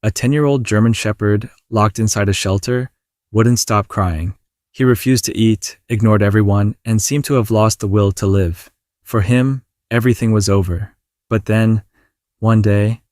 A 10-year-old German Shepherd, locked inside a shelter, wouldn't stop crying. He refused to eat, ignored everyone, and seemed to have lost the will to live. For him, everything was over. But then, one day,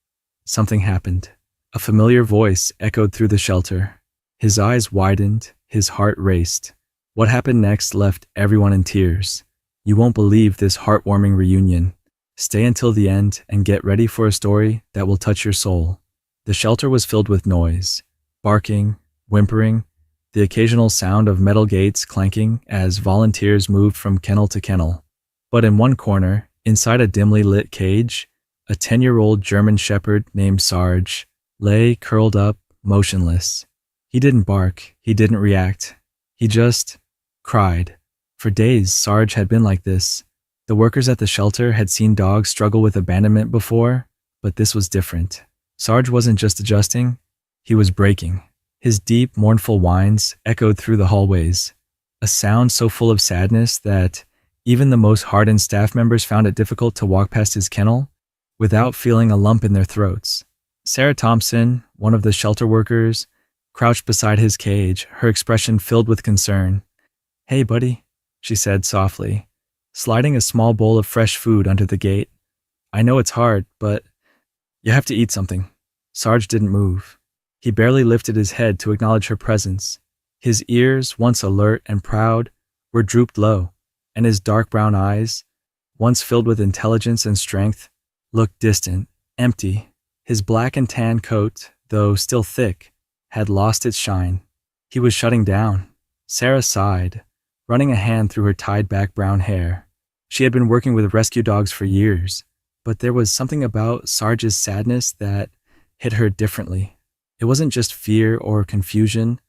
something happened. A familiar voice echoed through the shelter. His eyes widened, his heart raced. What happened next left everyone in tears. You won't believe this heartwarming reunion. Stay until the end and get ready for a story that will touch your soul. The shelter was filled with noise, barking, whimpering, the occasional sound of metal gates clanking as volunteers moved from kennel to kennel. But in one corner, inside a dimly lit cage, a 10-year-old German Shepherd named Sarge lay curled up, motionless. He didn't bark, he didn't react. He just cried. For days, Sarge had been like this. The workers at the shelter had seen dogs struggle with abandonment before, but this was different. Sarge wasn't just adjusting, he was breaking. His deep, mournful whines echoed through the hallways, a sound so full of sadness that even the most hardened staff members found it difficult to walk past his kennel without feeling a lump in their throats. Sarah Thompson, one of the shelter workers, crouched beside his cage, her expression filled with concern. "Hey, buddy," she said softly, sliding a small bowl of fresh food under the gate. "I know it's hard, but you have to eat something." Sarge didn't move. He barely lifted his head to acknowledge her presence. His ears, once alert and proud, were drooped low, and his dark brown eyes, once filled with intelligence and strength, looked distant, empty. His black and tan coat, though still thick, had lost its shine. He was shutting down. Sarah sighed, running a hand through her tied-back brown hair. She had been working with rescue dogs for years, but there was something about Sarge's sadness that hit her differently. It wasn't just fear or confusion,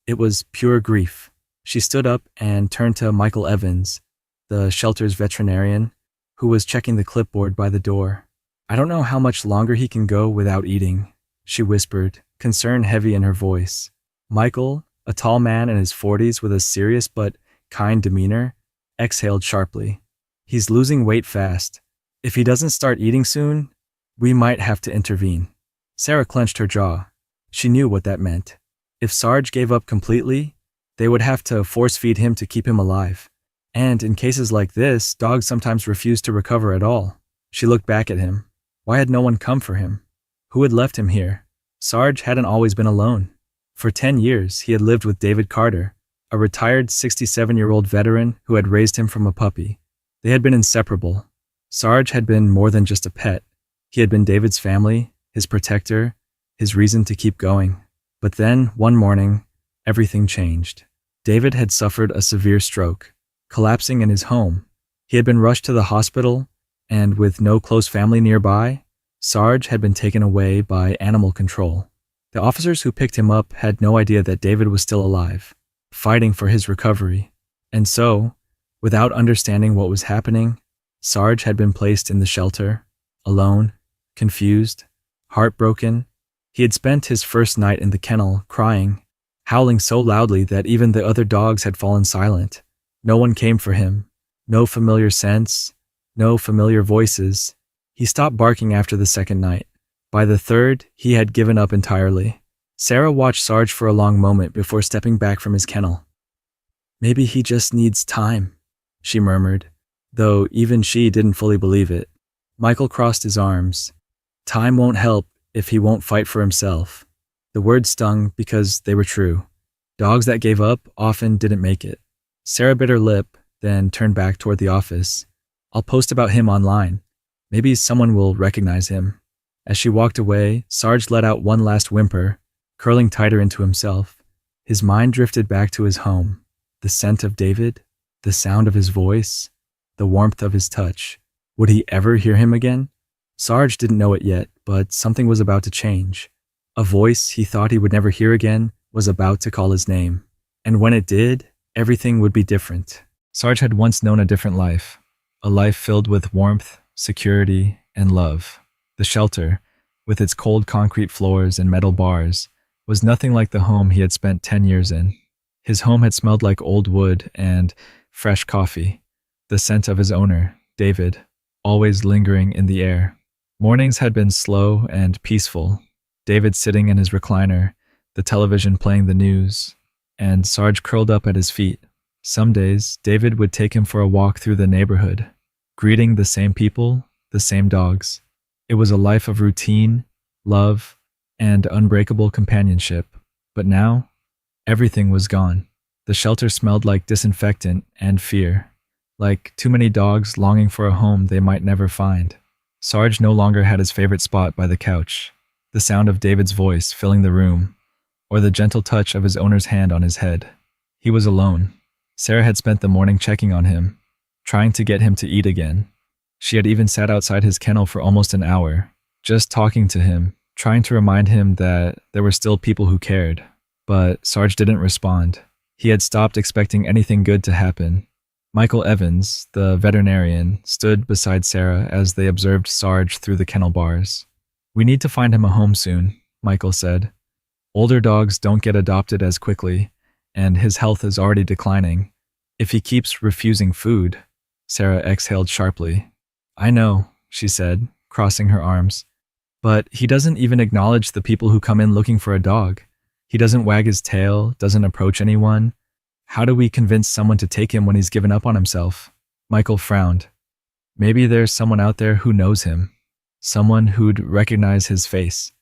it was pure grief. She stood up and turned to Michael Evans, the shelter's veterinarian, who was checking the clipboard by the door. "I don't know how much longer he can go without eating," she whispered, concern heavy in her voice. Michael, a tall man in his 40s with a serious but kind demeanor, exhaled sharply. "He's losing weight fast. If he doesn't start eating soon, we might have to intervene." Sarah clenched her jaw. She knew what that meant. If Sarge gave up completely, they would have to force-feed him to keep him alive. And in cases like this, dogs sometimes refuse to recover at all. She looked back at him. Why had no one come for him? Who had left him here? Sarge hadn't always been alone. For 10 years, he had lived with David Carter, a retired 67-year-old veteran who had raised him from a puppy. They had been inseparable. Sarge had been more than just a pet. He had been David's family, his protector, his reason to keep going. But then, one morning, everything changed. David had suffered a severe stroke, collapsing in his home. He had been rushed to the hospital, and with no close family nearby, Sarge had been taken away by animal control. The officers who picked him up had no idea that David was still alive, fighting for his recovery. And so, without understanding what was happening, Sarge had been placed in the shelter, alone, confused, heartbroken. He had spent his first night in the kennel crying, howling so loudly that even the other dogs had fallen silent. No one came for him. No familiar scents. No familiar voices. He stopped barking after the second night. By the third, he had given up entirely. Sarah watched Sarge for a long moment before stepping back from his kennel. "Maybe he just needs time," she murmured, though even she didn't fully believe it. Michael crossed his arms. "Time won't help if he won't fight for himself." The words stung because they were true. Dogs that gave up often didn't make it. Sarah bit her lip, then turned back toward the office. "I'll post about him online. Maybe someone will recognize him." As she walked away, Sarge let out one last whimper, curling tighter into himself. His mind drifted back to his home. The scent of David, the sound of his voice, the warmth of his touch. Would he ever hear him again? Sarge didn't know it yet, but something was about to change. A voice he thought he would never hear again was about to call his name. And when it did, everything would be different. Sarge had once known a different life, a life filled with warmth, security, and love. The shelter, with its cold concrete floors and metal bars, was nothing like the home he had spent 10 years in. His home had smelled like old wood and fresh coffee, the scent of his owner, David, always lingering in the air. Mornings had been slow and peaceful. David sitting in his recliner, the television playing the news, and Sarge curled up at his feet. Some days, David would take him for a walk through the neighborhood, greeting the same people, the same dogs. It was a life of routine, love, and unbreakable companionship. But now, everything was gone. The shelter smelled like disinfectant and fear, like too many dogs longing for a home they might never find. Sarge no longer had his favorite spot by the couch, the sound of David's voice filling the room, or the gentle touch of his owner's hand on his head. He was alone. Sarah had spent the morning checking on him, trying to get him to eat again. She had even sat outside his kennel for almost an hour, just talking to him, trying to remind him that there were still people who cared. But Sarge didn't respond. He had stopped expecting anything good to happen. Michael Evans, the veterinarian, stood beside Sarah as they observed Sarge through the kennel bars. "We need to find him a home soon," Michael said. "Older dogs don't get adopted as quickly, and his health is already declining. If he keeps refusing food," Sarah exhaled sharply. "I know," she said, crossing her arms. "But he doesn't even acknowledge the people who come in looking for a dog. He doesn't wag his tail, doesn't approach anyone. How do we convince someone to take him when he's given up on himself?" Michael frowned. "Maybe there's someone out there who knows him. Someone who'd recognize his face."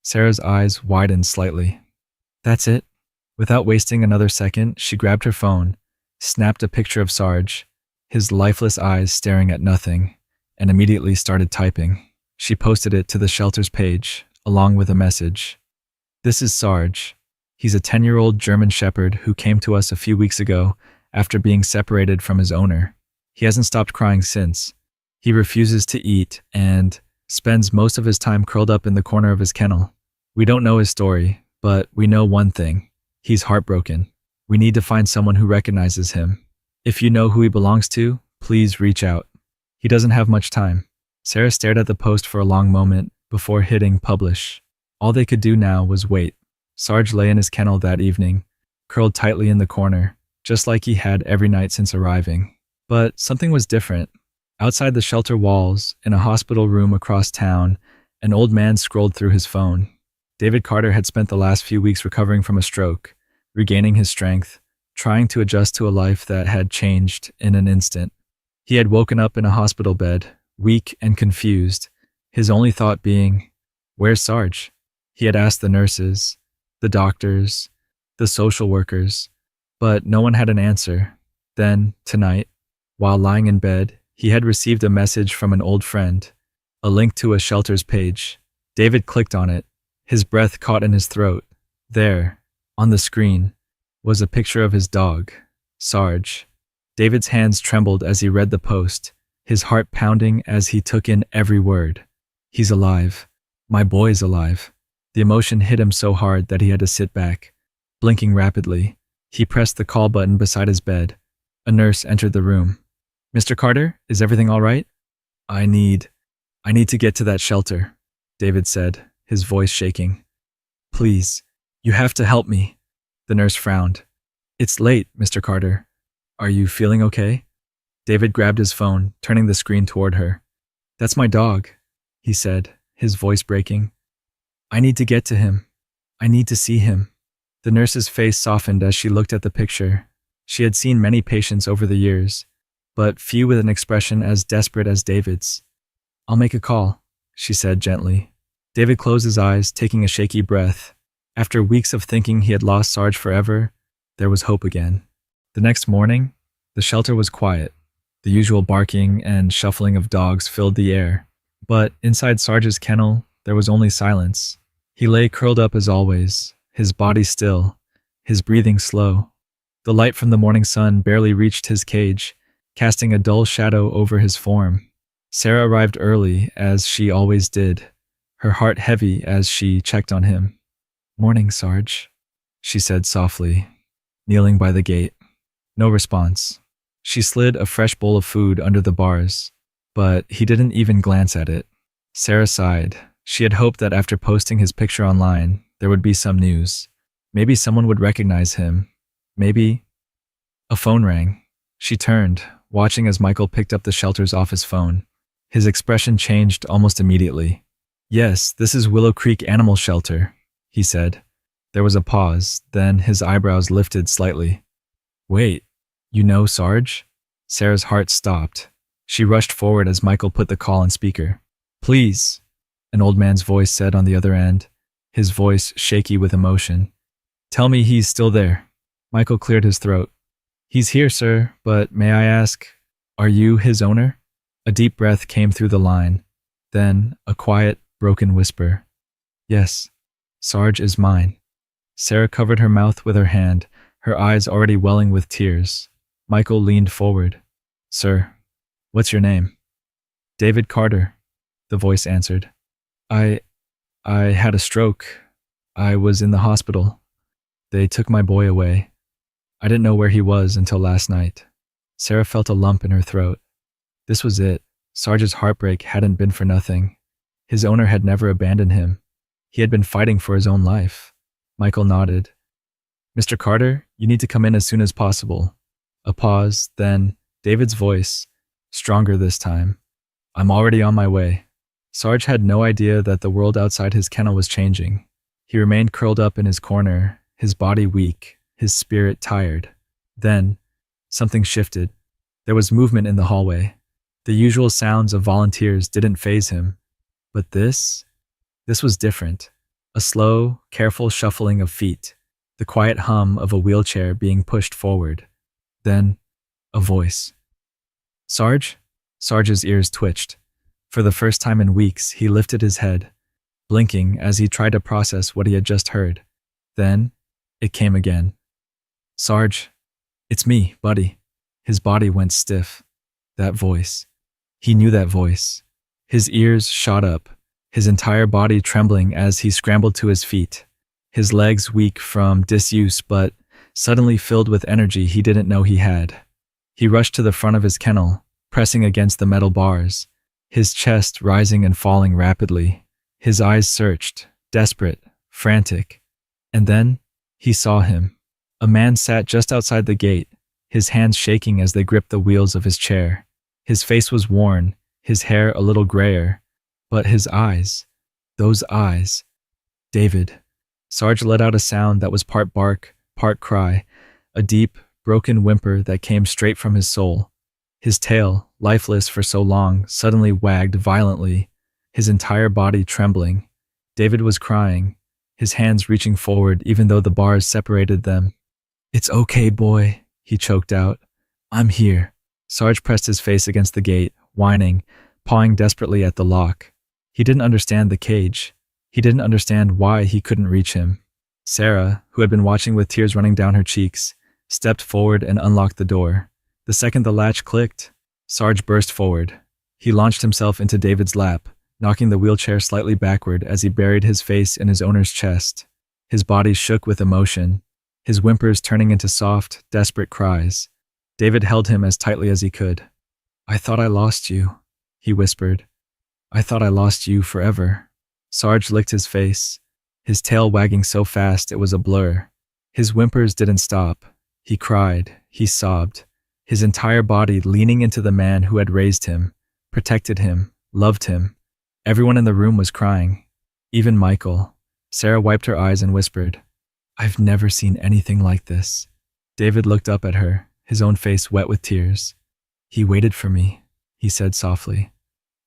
Sarah's eyes widened slightly. "That's it." Without wasting another second, she grabbed her phone, snapped a picture of Sarge, his lifeless eyes staring at nothing, and immediately started typing. She posted it to the shelter's page, along with a message. "This is Sarge. He's a 10-year-old German Shepherd who came to us a few weeks ago after being separated from his owner. He hasn't stopped crying since. He refuses to eat and spends most of his time curled up in the corner of his kennel. We don't know his story, but we know one thing. He's heartbroken. We need to find someone who recognizes him. If you know who he belongs to, please reach out. He doesn't have much time." Sarah stared at the post for a long moment before hitting publish. All they could do now was wait. Sarge lay in his kennel that evening, curled tightly in the corner, just like he had every night since arriving. But something was different. Outside the shelter walls, in a hospital room across town, an old man scrolled through his phone. David Carter had spent the last few weeks recovering from a stroke, regaining his strength, trying to adjust to a life that had changed in an instant. He had woken up in a hospital bed, weak and confused, his only thought being, "Where's Sarge?" He had asked the nurses, the doctors, the social workers, but no one had an answer. Then, tonight, while lying in bed, he had received a message from an old friend, a link to a shelter's page. David clicked on it, his breath caught in his throat. There, on the screen, was a picture of his dog, Sarge. David's hands trembled as he read the post, his heart pounding as he took in every word. He's alive. My boy's alive. The emotion hit him so hard that he had to sit back, blinking rapidly. He pressed the call button beside his bed. A nurse entered the room. "Mr. Carter, is everything all right?" I need to get to that shelter," David said, his voice shaking. "Please, you have to help me." The nurse frowned. "It's late, Mr. Carter. Are you feeling okay?" David grabbed his phone, turning the screen toward her. "That's my dog," he said, his voice breaking. "I need to get to him. I need to see him." The nurse's face softened as she looked at the picture. She had seen many patients over the years, but few with an expression as desperate as David's. "I'll make a call," she said gently. David closed his eyes, taking a shaky breath. After weeks of thinking he had lost Sarge forever, there was hope again. The next morning, the shelter was quiet. The usual barking and shuffling of dogs filled the air. But inside Sarge's kennel, there was only silence. He lay curled up as always, his body still, his breathing slow. The light from the morning sun barely reached his cage, casting a dull shadow over his form. Sarah arrived early, as she always did, her heart heavy as she checked on him. "Morning, Sarge," she said softly, kneeling by the gate. No response. She slid a fresh bowl of food under the bars, but he didn't even glance at it. Sarah sighed. She had hoped that after posting his picture online, there would be some news. Maybe someone would recognize him. Maybe... A phone rang. She turned, watching as Michael picked up the shelter's office phone. His expression changed almost immediately. Yes, this is Willow Creek Animal Shelter, he said. There was a pause, then his eyebrows lifted slightly. Wait, you know Sarge? Sarah's heart stopped. She rushed forward as Michael put the call on speaker. Please, an old man's voice said on the other end, his voice shaky with emotion. Tell me he's still there. Michael cleared his throat. He's here, sir, but may I ask, are you his owner? A deep breath came through the line. Then a quiet, broken whisper. Yes, Sarge is mine. Sarah covered her mouth with her hand, her eyes already welling with tears. Michael leaned forward. Sir, what's your name? David Carter, the voice answered. I had a stroke. I was in the hospital. They took my boy away. I didn't know where he was until last night. Sarah felt a lump in her throat. This was it. Sarge's heartbreak hadn't been for nothing. His owner had never abandoned him. He had been fighting for his own life. Michael nodded. Mr. Carter, you need to come in as soon as possible. A pause, then David's voice, stronger this time. I'm already on my way. Sarge had no idea that the world outside his kennel was changing. He remained curled up in his corner, his body weak, his spirit tired. Then, something shifted. There was movement in the hallway. The usual sounds of volunteers didn't faze him. But this was different. A slow, careful shuffling of feet, the quiet hum of a wheelchair being pushed forward. Then, a voice. Sarge? Sarge's ears twitched. For the first time in weeks, he lifted his head, blinking as he tried to process what he had just heard. Then, it came again. Sarge, it's me, buddy. His body went stiff. That voice. He knew that voice. His ears shot up, his entire body trembling as he scrambled to his feet, his legs weak from disuse but suddenly filled with energy he didn't know he had. He rushed to the front of his kennel, pressing against the metal bars, his chest rising and falling rapidly. His eyes searched, desperate, frantic. And then, he saw him. A man sat just outside the gate, his hands shaking as they gripped the wheels of his chair. His face was worn, his hair a little grayer, but his eyes, those eyes. David. Sarge let out a sound that was part bark, part cry, a deep, broken whimper that came straight from his soul. His tail, lifeless for so long, suddenly wagged violently, his entire body trembling. David was crying, his hands reaching forward even though the bars separated them. It's okay, boy, he choked out. I'm here. Sarge pressed his face against the gate, whining, pawing desperately at the lock. He didn't understand the cage. He didn't understand why he couldn't reach him. Sarah, who had been watching with tears running down her cheeks, stepped forward and unlocked the door. The second the latch clicked, Sarge burst forward. He launched himself into David's lap, knocking the wheelchair slightly backward as he buried his face in his owner's chest. His body shook with emotion, his whimpers turning into soft, desperate cries. David held him as tightly as he could. I thought I lost you, he whispered. I thought I lost you forever. Sarge licked his face, his tail wagging so fast it was a blur. His whimpers didn't stop. He cried, he sobbed, his entire body leaning into the man who had raised him, protected him, loved him. Everyone in the room was crying, even Michael. Sarah wiped her eyes and whispered, I've never seen anything like this. David looked up at her, his own face wet with tears. He waited for me, he said softly.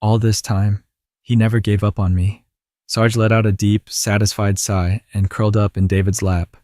All this time, he never gave up on me. Sarge let out a deep, satisfied sigh and curled up in David's lap,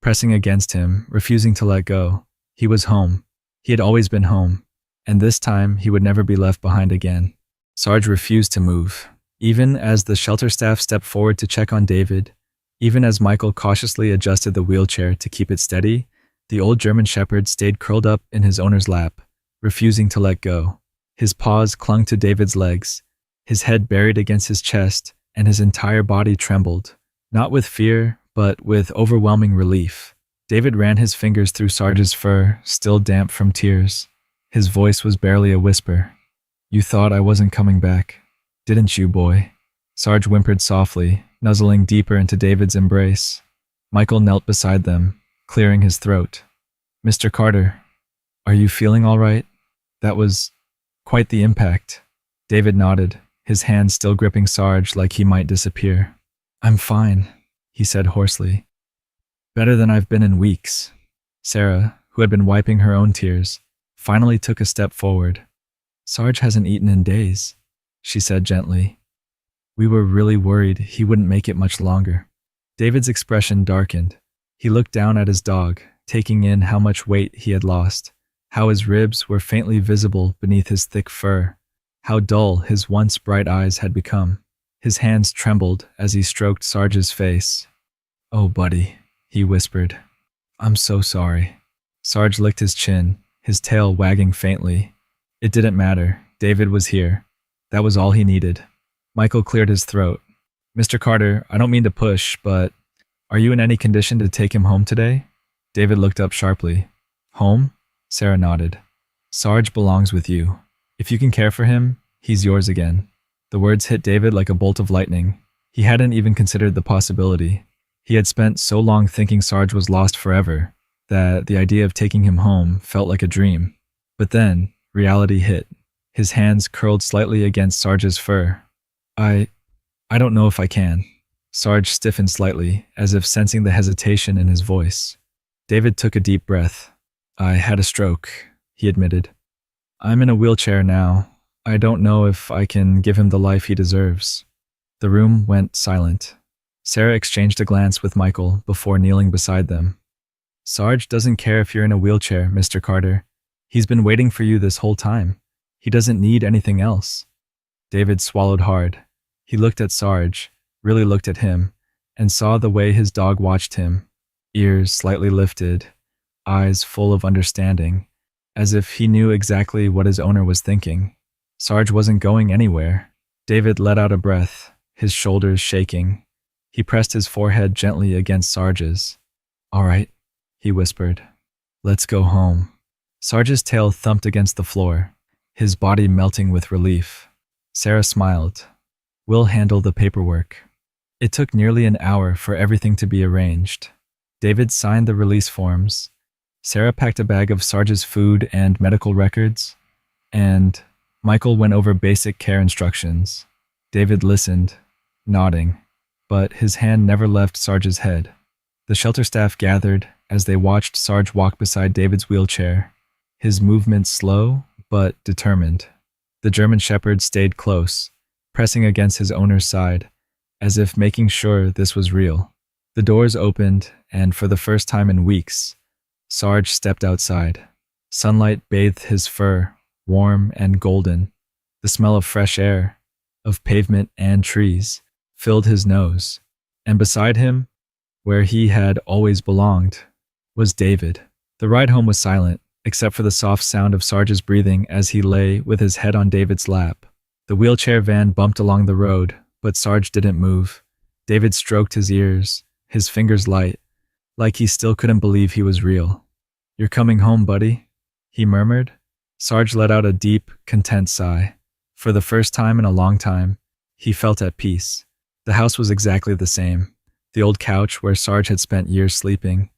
pressing against him, refusing to let go. He was home. He had always been home, and this time he would never be left behind again. Sarge refused to move, even as the shelter staff stepped forward to check on David, even as Michael cautiously adjusted the wheelchair to keep it steady. The old German shepherd stayed curled up in his owner's lap, refusing to let go. His paws clung to David's legs, his head buried against his chest, and his entire body trembled, not with fear, but with overwhelming relief. David ran his fingers through Sarge's fur, still damp from tears. His voice was barely a whisper. You thought I wasn't coming back, didn't you, boy? Sarge whimpered softly, nuzzling deeper into David's embrace. Michael knelt beside them, clearing his throat. Mr. Carter, are you feeling all right? That was quite the impact. David nodded, his hand still gripping Sarge like he might disappear. "I'm fine," he said hoarsely. "Better than I've been in weeks." Sarah, who had been wiping her own tears, finally took a step forward. "Sarge hasn't eaten in days," she said gently. "We were really worried he wouldn't make it much longer." David's expression darkened. He looked down at his dog, taking in how much weight he had lost, how his ribs were faintly visible beneath his thick fur, how dull his once bright eyes had become. His hands trembled as he stroked Sarge's face. "Oh, buddy," he whispered. "I'm so sorry." Sarge licked his chin, his tail wagging faintly. It didn't matter. David was here. That was all he needed. Michael cleared his throat. "Mr. Carter, I don't mean to push, but are you in any condition to take him home today?" David looked up sharply. "Home?" Sarah nodded. "Sarge belongs with you. If you can care for him, he's yours again." The words hit David like a bolt of lightning. He hadn't even considered the possibility. He had spent so long thinking Sarge was lost forever that the idea of taking him home felt like a dream. But then, reality hit. His hands curled slightly against Sarge's fur. I don't know if I can." Sarge stiffened slightly, as if sensing the hesitation in his voice. David took a deep breath. "I had a stroke," he admitted. "I'm in a wheelchair now. I don't know if I can give him the life he deserves." The room went silent. Sarah exchanged a glance with Michael before kneeling beside them. "Sarge doesn't care if you're in a wheelchair, Mr. Carter. He's been waiting for you this whole time. He doesn't need anything else." David swallowed hard. He looked at Sarge, really looked at him, and saw the way his dog watched him, ears slightly lifted, eyes full of understanding, as if he knew exactly what his owner was thinking. Sarge wasn't going anywhere. David let out a breath, his shoulders shaking. He pressed his forehead gently against Sarge's. "All right," he whispered. "Let's go home." Sarge's tail thumped against the floor, his body melting with relief. Sarah smiled. "We'll handle the paperwork." It took nearly an hour for everything to be arranged. David signed the release forms. Sarah packed a bag of Sarge's food and medical records, and Michael went over basic care instructions. David listened, nodding, but his hand never left Sarge's head. The shelter staff gathered as they watched Sarge walk beside David's wheelchair, his movements slow but determined. The German Shepherd stayed close, pressing against his owner's side, as if making sure this was real. The doors opened, and for the first time in weeks, Sarge stepped outside. Sunlight bathed his fur, warm and golden. The smell of fresh air, of pavement and trees, filled his nose. And beside him, where he had always belonged, was David. The ride home was silent, except for the soft sound of Sarge's breathing as he lay with his head on David's lap. The wheelchair van bumped along the road, but Sarge didn't move. David stroked his ears, his fingers light, like he still couldn't believe he was real. "You're coming home, buddy," he murmured. Sarge let out a deep, content sigh. For the first time in a long time, he felt at peace. The house was exactly the same. The old couch where Sarge had spent years sleeping.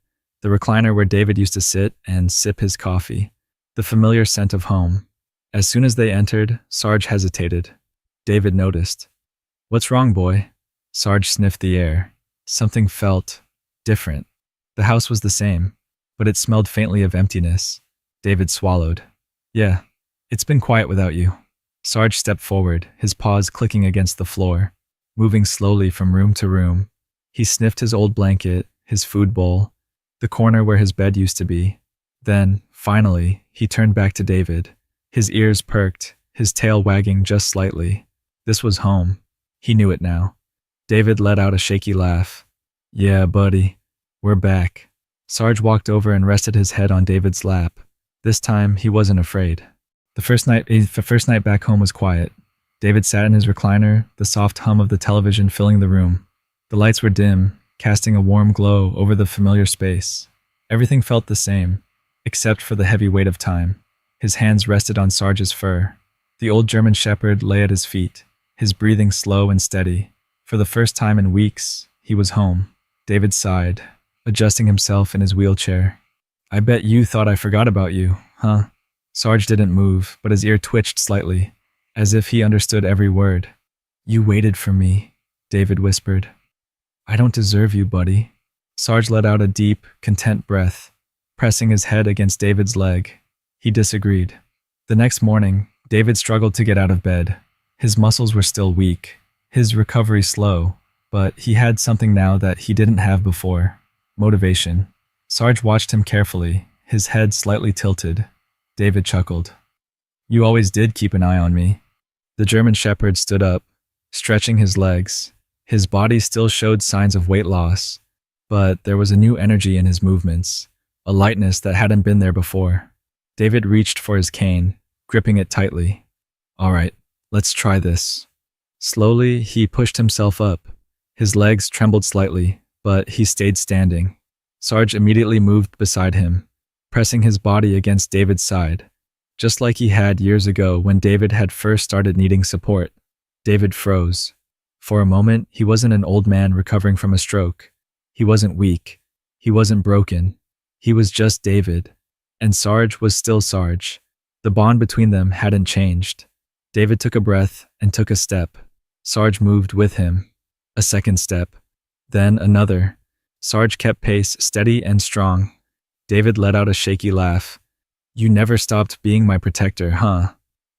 The recliner where David used to sit and sip his coffee. The familiar scent of home. As soon as they entered, Sarge hesitated. David noticed. "What's wrong, boy?" Sarge sniffed the air. Something felt different. The house was the same, but it smelled faintly of emptiness. David swallowed. "Yeah, it's been quiet without you." Sarge stepped forward, his paws clicking against the floor, moving slowly from room to room. He sniffed his old blanket, his food bowl, the corner where his bed used to be. Then, finally, he turned back to David. His ears perked, his tail wagging just slightly. This was home. He knew it now. David let out a shaky laugh. "Yeah, buddy, we're back." Sarge walked over and rested his head on David's lap. This time, he wasn't afraid. The first night back home was quiet. David sat in his recliner, the soft hum of the television filling the room. The lights were dim, casting a warm glow over the familiar space. Everything felt the same, except for the heavy weight of time. His hands rested on Sarge's fur. The old German Shepherd lay at his feet, his breathing slow and steady. For the first time in weeks, he was home. David sighed, adjusting himself in his wheelchair. "I bet you thought I forgot about you, huh?" Sarge didn't move, but his ear twitched slightly, as if he understood every word. You waited for me, David whispered. I don't deserve you, buddy. Sarge let out a deep, content breath, pressing his head against David's leg. He disagreed. The next morning, David struggled to get out of bed. His muscles were still weak, his recovery slow, but he had something now that he didn't have before: motivation. Sarge watched him carefully, his head slightly tilted. David chuckled. You always did keep an eye on me. The German Shepherd stood up, stretching his legs. His body still showed signs of weight loss, but there was a new energy in his movements, a lightness that hadn't been there before. David reached for his cane, gripping it tightly. All right, let's try this. Slowly, he pushed himself up. His legs trembled slightly, but he stayed standing. Sarge immediately moved beside him, pressing his body against David's side, just like he had years ago when David had first started needing support. David froze. For a moment, he wasn't an old man recovering from a stroke. He wasn't weak. He wasn't broken. He was just David. And Sarge was still Sarge. The bond between them hadn't changed. David took a breath and took a step. Sarge moved with him. A second step. Then another. Sarge kept pace steady and strong. David let out a shaky laugh. You never stopped being my protector, huh?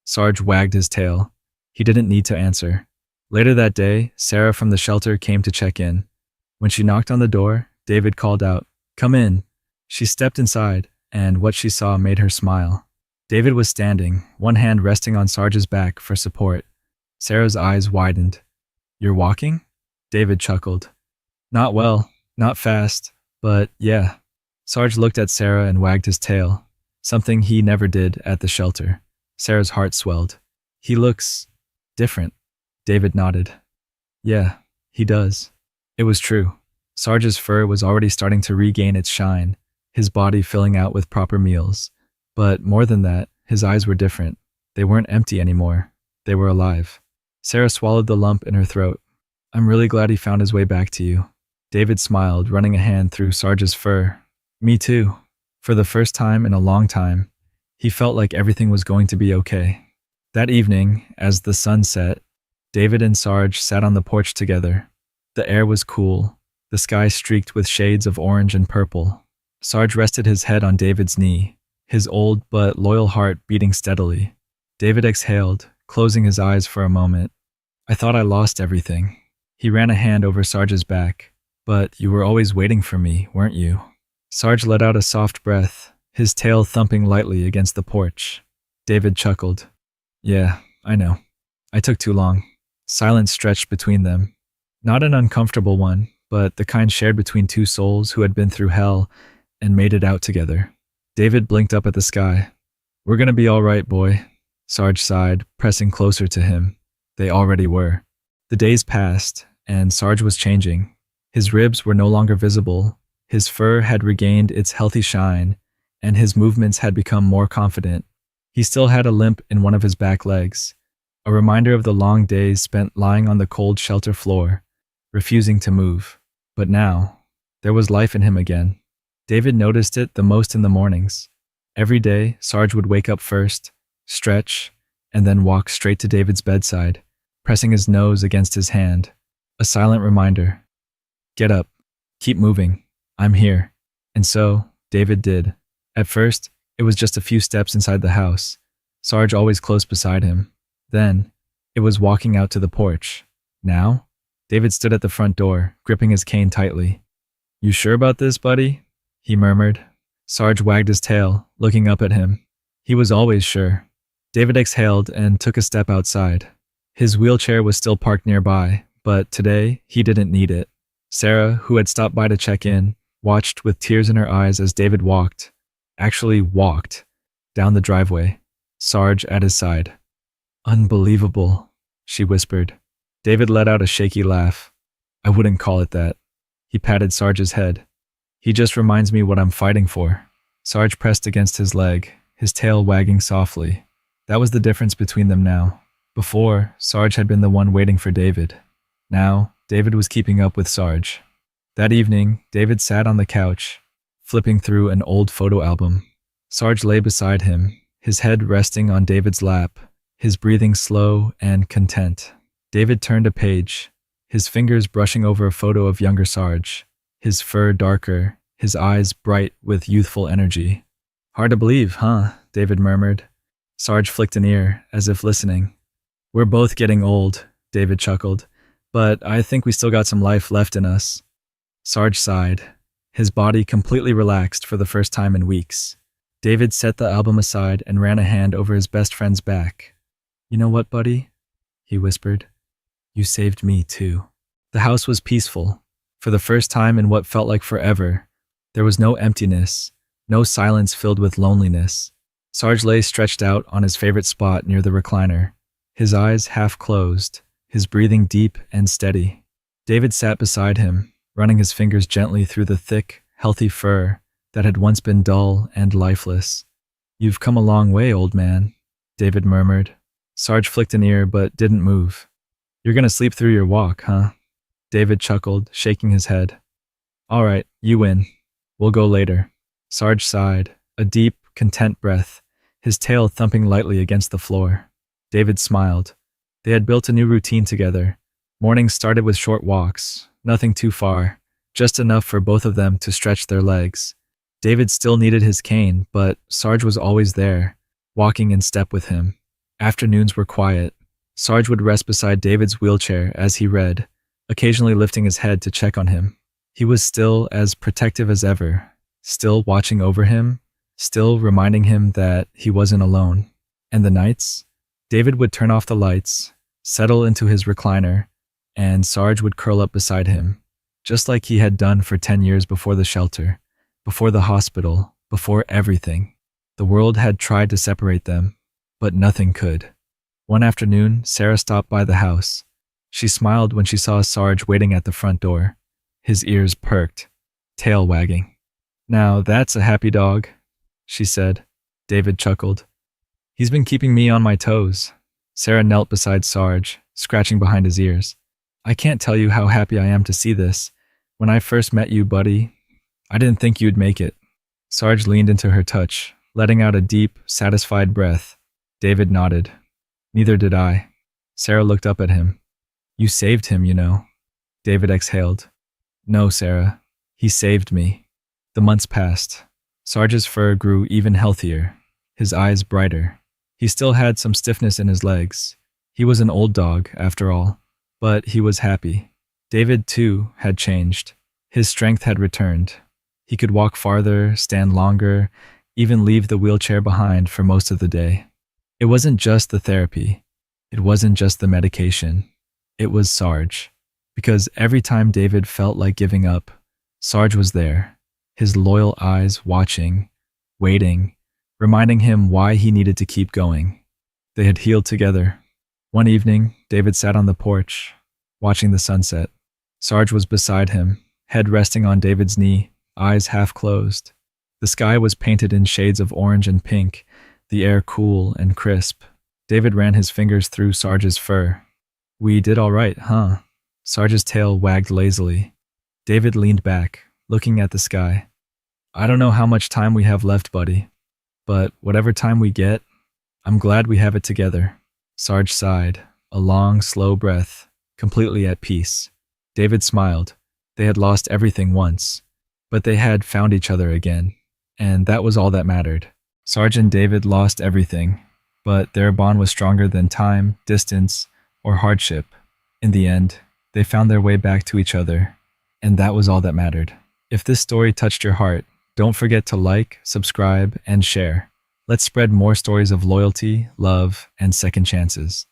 Sarge wagged his tail. He didn't need to answer. Later that day, Sarah from the shelter came to check in. When she knocked on the door, David called out, "Come in." She stepped inside, and what she saw made her smile. David was standing, one hand resting on Sarge's back for support. Sarah's eyes widened. You're walking? David chuckled. Not well, not fast, but yeah. Sarge looked at Sarah and wagged his tail, something he never did at the shelter. Sarah's heart swelled. He looks different. David nodded. Yeah, he does. It was true. Sarge's fur was already starting to regain its shine, his body filling out with proper meals. But more than that, his eyes were different. They weren't empty anymore. They were alive. Sarah swallowed the lump in her throat. I'm really glad he found his way back to you. David smiled, running a hand through Sarge's fur. Me too. For the first time in a long time, he felt like everything was going to be okay. That evening, as the sun set, David and Sarge sat on the porch together. The air was cool, the sky streaked with shades of orange and purple. Sarge rested his head on David's knee, his old but loyal heart beating steadily. David exhaled, closing his eyes for a moment. I thought I lost everything. He ran a hand over Sarge's back. But you were always waiting for me, weren't you? Sarge let out a soft breath, his tail thumping lightly against the porch. David chuckled. Yeah, I know. I took too long. Silence stretched between them. Not an uncomfortable one, but the kind shared between two souls who had been through hell and made it out together. David blinked up at the sky. We're gonna be all right, boy. Sarge sighed, pressing closer to him. They already were. The days passed, and Sarge was changing. His ribs were no longer visible, his fur had regained its healthy shine, and his movements had become more confident. He still had a limp in one of his back legs, a reminder of the long days spent lying on the cold shelter floor, refusing to move. But now, there was life in him again. David noticed it the most in the mornings. Every day, Sarge would wake up first, stretch, and then walk straight to David's bedside, pressing his nose against his hand, a silent reminder. Get up. Keep moving. I'm here. And so, David did. At first, it was just a few steps inside the house, Sarge always close beside him. Then, it was walking out to the porch. Now, David stood at the front door, gripping his cane tightly. You sure about this, buddy? He murmured. Sarge wagged his tail, looking up at him. He was always sure. David exhaled and took a step outside. His wheelchair was still parked nearby, but today, he didn't need it. Sarah, who had stopped by to check in, watched with tears in her eyes as David walked, down the driveway, Sarge at his side. Unbelievable, she whispered. David let out a shaky laugh. I wouldn't call it that. He patted Sarge's head. He just reminds me what I'm fighting for. Sarge pressed against his leg, his tail wagging softly. That was the difference between them now. Before, Sarge had been the one waiting for David. Now, David was keeping up with Sarge. That evening, David sat on the couch, flipping through an old photo album. Sarge lay beside him, his head resting on David's lap, his breathing slow and content. David turned a page, his fingers brushing over a photo of younger Sarge, his fur darker, his eyes bright with youthful energy. Hard to believe, huh? David murmured. Sarge flicked an ear, as if listening. We're both getting old, David chuckled, but I think we still got some life left in us. Sarge sighed, his body completely relaxed for the first time in weeks. David set the album aside and ran a hand over his best friend's back. You know what, buddy? He whispered. You saved me, too. The house was peaceful. For the first time in what felt like forever, there was no emptiness, no silence filled with loneliness. Sarge lay stretched out on his favorite spot near the recliner, his eyes half closed, his breathing deep and steady. David sat beside him, running his fingers gently through the thick, healthy fur that had once been dull and lifeless. You've come a long way, old man, David murmured. Sarge flicked an ear but didn't move. You're gonna sleep through your walk, huh? David chuckled, shaking his head. All right, you win. We'll go later. Sarge sighed, a deep, content breath, his tail thumping lightly against the floor. David smiled. They had built a new routine together. Mornings started with short walks, nothing too far, just enough for both of them to stretch their legs. David still needed his cane, but Sarge was always there, walking in step with him. Afternoons were quiet. Sarge would rest beside David's wheelchair as he read, occasionally lifting his head to check on him. He was still as protective as ever, still watching over him, still reminding him that he wasn't alone. And the nights? David would turn off the lights, settle into his recliner, and Sarge would curl up beside him, just like he had done for 10 years before the shelter, before the hospital, before everything. The world had tried to separate them, but nothing could. One afternoon, Sarah stopped by the house. She smiled when she saw Sarge waiting at the front door, his ears perked, tail wagging. Now that's a happy dog, she said. David chuckled. He's been keeping me on my toes. Sarah knelt beside Sarge, scratching behind his ears. I can't tell you how happy I am to see this. When I first met you, buddy, I didn't think you'd make it. Sarge leaned into her touch, letting out a deep, satisfied breath. David nodded. Neither did I. Sarah looked up at him. You saved him, you know. David exhaled. No, Sarah. He saved me. The months passed. Sarge's fur grew even healthier, his eyes brighter. He still had some stiffness in his legs. He was an old dog, after all, but he was happy. David, too, had changed. His strength had returned. He could walk farther, stand longer, even leave the wheelchair behind for most of the day. It wasn't just the therapy. It wasn't just the medication. It was Sarge. Because every time David felt like giving up, Sarge was there, his loyal eyes watching, waiting, reminding him why he needed to keep going. They had healed together. One evening, David sat on the porch, watching the sunset. Sarge was beside him, head resting on David's knee, eyes half closed. The sky was painted in shades of orange and pink, the air cool and crisp. David ran his fingers through Sarge's fur. We did all right, huh? Sarge's tail wagged lazily. David leaned back, looking at the sky. I don't know how much time we have left, buddy, but whatever time we get, I'm glad we have it together. Sarge sighed, a long, slow breath, completely at peace. David smiled. They had lost everything once, but they had found each other again, and that was all that mattered. Sarge and David lost everything, but their bond was stronger than time, distance, or hardship. In the end, they found their way back to each other, and that was all that mattered. If this story touched your heart, don't forget to like, subscribe, and share. Let's spread more stories of loyalty, love, and second chances.